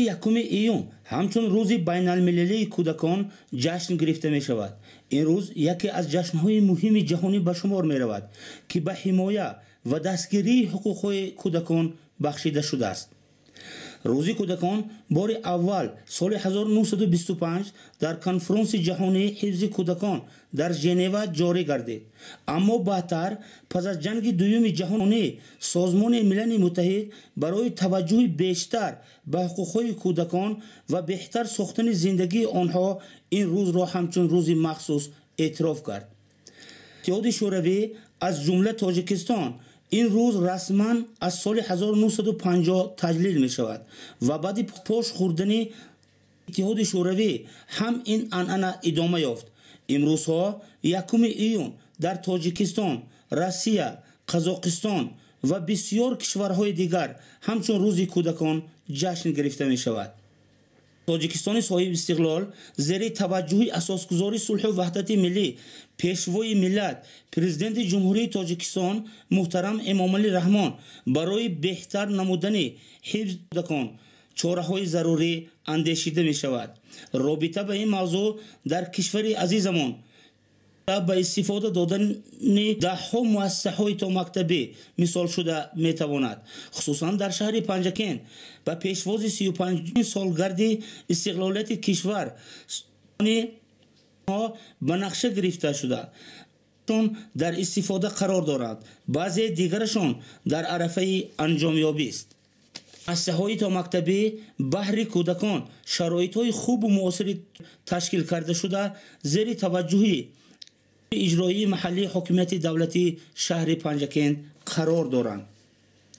یکم ایون همچون روز بین المللی کودکان جشن گرفته می شود. این روز یکی از جشنهای مهم جهانی به شمار می رود که به حمایت و دستگیری حقوق کودکان بخشیده شده است. روز کودکان بار اول سال 1925 در کنفرانس جهانی حفظ کودکان در ژنو جاری گردید، اما بعدتر پس از جنگ دوم جهانی سازمان ملل متحد برای توجه بیشتر به حقوق کودکان و بهتر ساختن زندگی آنها این روز را همچون روز مخصوص اعتراف کرد. اتحاد شوروی از جمله تاجیکستان این روز رسما از سال 1950 تجلیل می شود و بعد پاش خوردن اتحاد شوروی هم این عنعنه ادامه یافت. امروزها یکم ایون در تاجیکستان، روسیه، قزاقستان و بسیار کشورهای دیگر همچون روز کودکان جشن گرفته می شود. تاجیکستان صاحب استقلال زیر توجه اساسگذار صلح و وحدت ملی پیشوای ملت پرزیدنت جمهوری تاجیکستان محترم امامعلی رحمان برای بهتر نمودن حفظ کودکان چاره‌های ضروری اندیشیده می شود. رابطه به این موضوع در کشور عزیزمان با استفاده دادن ده‌ها مؤسسه‌های تا مکتبی مثال شده میتواند. خصوصا در شهر پنجکین با پیشواز 35 سالگرد استقلالیت کشور به نقشه گرفته شده چون در استفاده قرار دارند، بعضی دیگرشان در عرفه انجامیابی است. مؤسسه‌های تا مکتبی بهر کودکان شرایط‌های خوب و معاصر تشکیل کرده شده زیر توجه اجرایی محلی حکومت دولتی شهر پنجکین قرار دارند.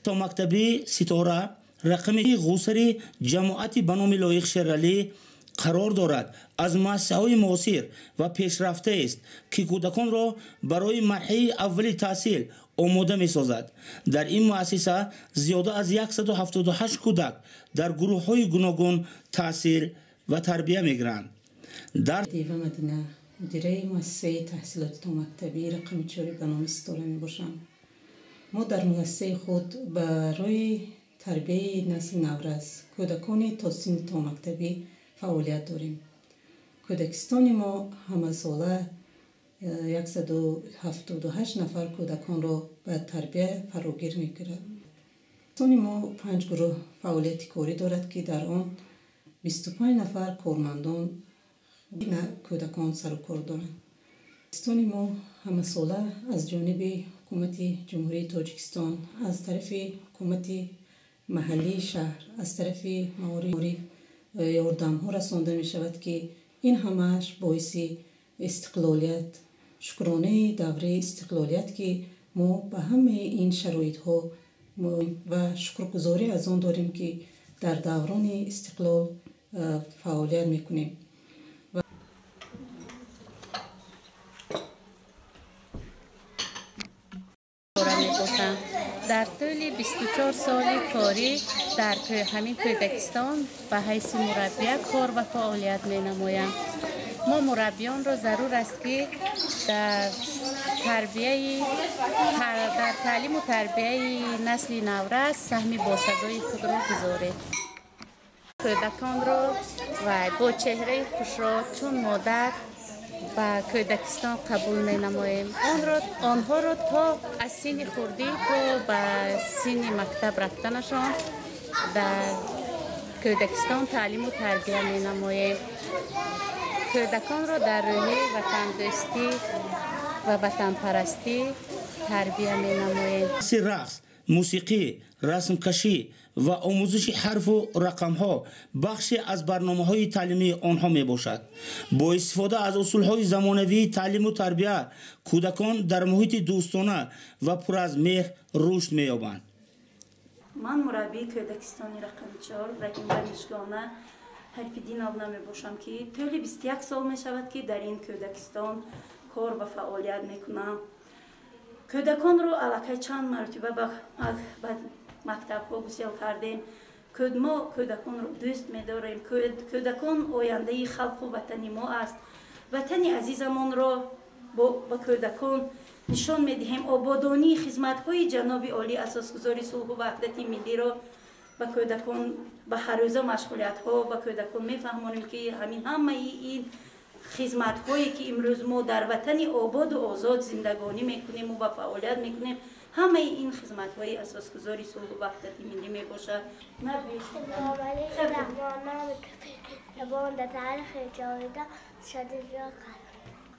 تا مکتبی ستاره رقم غوسری جماعت به نام لایق شیرعلی قرار دارد. از مؤسسه‌های معاصر و پیشرفته است که کودکان را برای مرحله اولی تحصیل آماده می سازد. در این مؤسسه زیاده از 178 کودک در گروه‌های گوناگون تحصیل و تربیت می گیرند. در مدیره مؤسسه تحصیلات تا مکتبی رقم 4 به نام ستاره می باشم. ما در مؤسسه خود برای تربیت نسل نورس کودکان تا سن تا مکتبی فعالیت داریم. کودکستان ما همه ساله 178 نفر کودکان را به تربیت فراگیر می گیرد. کودکستان ما 5 گروه فعالیت کاری دارد که در آن 25 نفر کارمندان کودکان سر و کار دارند. کودکستان ما همه ساله از جانب حکومت جمهوری تاجیکستان، از طرف حکومت محلی شهر، از طرف معارف یاردم ها رسانده می شود که این همش باعث استقلالیت، شکرانه دوره استقلالیت که ما به همه این شرایط ها و شکرگزاری از آن داریم که در دوران استقلال فعالیت می کنیم. در طول 24 سال کاری در همین کودکستان به حیث مربی کار و فعالیت می نمایم. ما مربیان را ضرور است که در تعلیم و تربیه نسل نورس سهم باسزای خود را گذاریم. کودکان را و با چهره خوش را چون مادر به کودکستان قبول می نماییم. آنها را تا از سن خردی تا به سن مکتب رفتنشان در کودکستان تعلیم و تربیت می نماییم. کودکان را در روحیه وطن دوستی و وطن پرستی تربیت می نماییم. رقص، موسیقی، رسم کشی و آموزش حرف و رقم ها بخشی از برنامه های تعلیمی آنها می باشد. با استفاده از اصول های زمانوی تعلیم و تربیت کودکان در محیط دوستانه و پر از مهر رشد می یابند. من مربی کودکستانی رقم 4 و این دانشگاه حرفی نام می باشم که طول 21 سال می شود که در این کودکستان کار و فعالیت می کنم. کودکان رو علاقه چند مرتبه به مکتب ها گسیل کردیم. ما کودکان رو دوست می داریم. کودکان آینده خلق و وطن ما است. وطن عزیزمان رو با کودکان نشان می دهیم. آبادانی خدمت های جناب عالی اساسگذار صلح و وحدت ملی رو به کودکان به هر روزه مشغولیت ها به کودکان میفهمونیم که همه این خدمت هایی که امروز ما در وطن آباد و آزاد زندگانی میکنیم و فعالیت میکنیم، همه این خدمت های اساسگذاری صلح و وحدت ملی میباشه.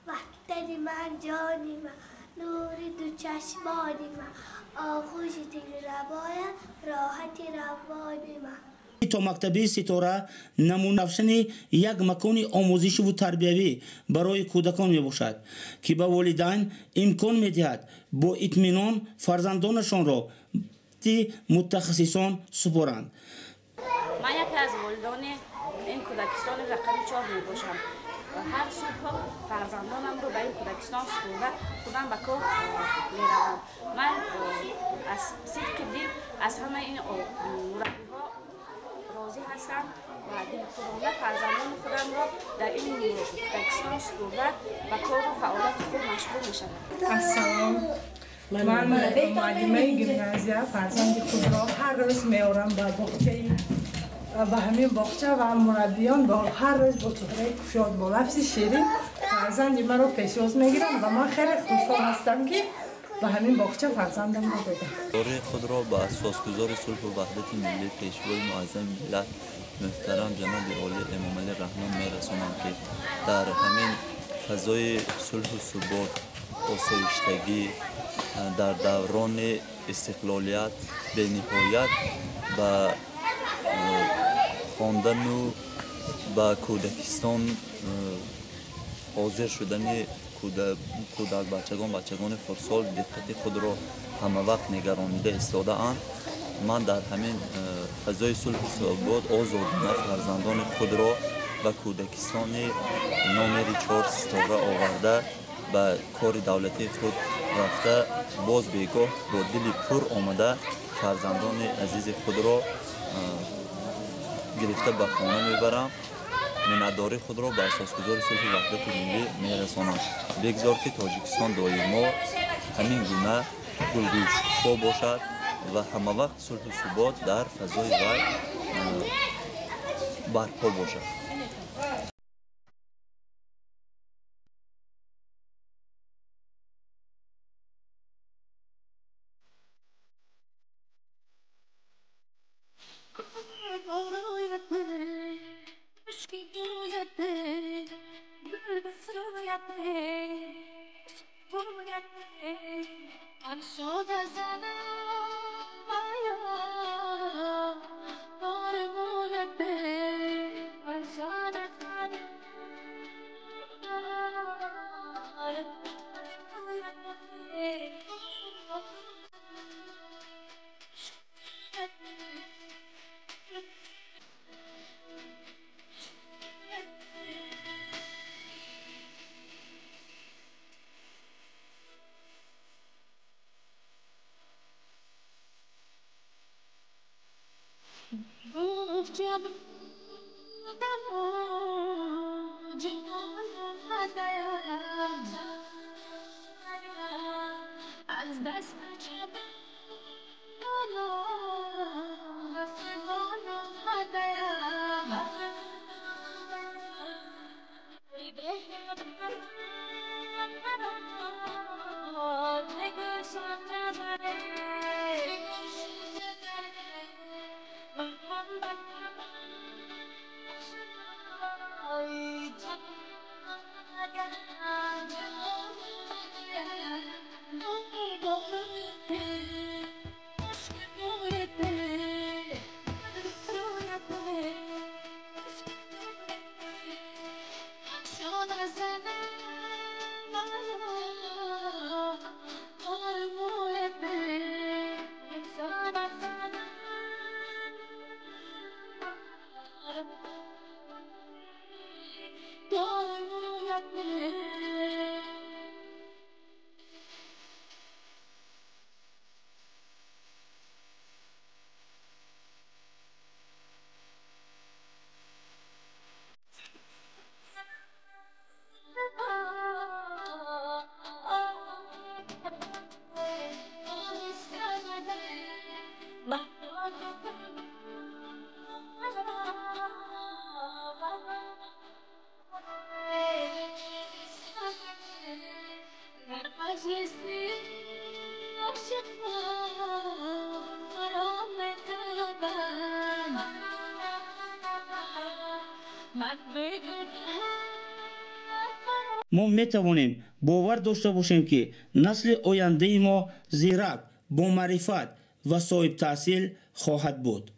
وحدتی من جانی من نوری دو چشمانی من آغوشی تجربایم راحتی روانی من. تا مکتب ستاره نمونه افشان یک مکان آموزشی و تربیوی برای کودکان می باشد که به والدین امکان می دهد با اطمینان فرزندانشان را متخصصان سپارند. من یکی از والدان این کودکستان رقم 4 می باشم. هر صبح فرزندانم رو به این کودکستان سپرده خودم به کار می روم. من از صدق دل از همه این مربی‌ها راضی هستم و دلخواه فرزندان خودم را در این کودکستان سپرده و کار و فعالیت خود مشغول می شدم. السلام، من معلمه گیمنازیا فرزند خود را هر روز میارم به باغچه و همین باغچه و مربیان با هر روز با چهره گشاد با لفظ شیرین فرزند مرا پیشواز میگیرم و من خیلی خوشحال هستم که به همین باغچه فرزندم رو بدم. دوره خود را به اساسگذار صلح و وحدت ملی پیشوای معظم ملت محترم جناب عالی امام علی رحمان میرسانم که در همین فضای صلح و ثبات آسایشتگی در دوران استقلالیت به نهایت به خواندن و به کودکستان حاضر شدن کودک بچگان خردسال دقت خود را همه وقت نگرانیده ایستاده اند. من در همین فضای صلح و ثبات آزادانه فرزندان خود را به کودکستان نامری 4 ستاره آورده به کار دولتی خود رفته باز بیگاه با دل پر آمده فرزندان عزیز خود را گرفته به خانه میبرم. منتداری خود را به اساسگذار صلح و وحدت ملی میرسانم. بگذار که تاجیکستان دائما همین گونه گلگوشا باشد و همه وقت صلح و ثبات در فضای وی برپا باشد. Oh, ما میتوانیم باور داشته باشیم که نسل آینده ما زیرک، با معرفت و صاحب تحصیل خواهد بود.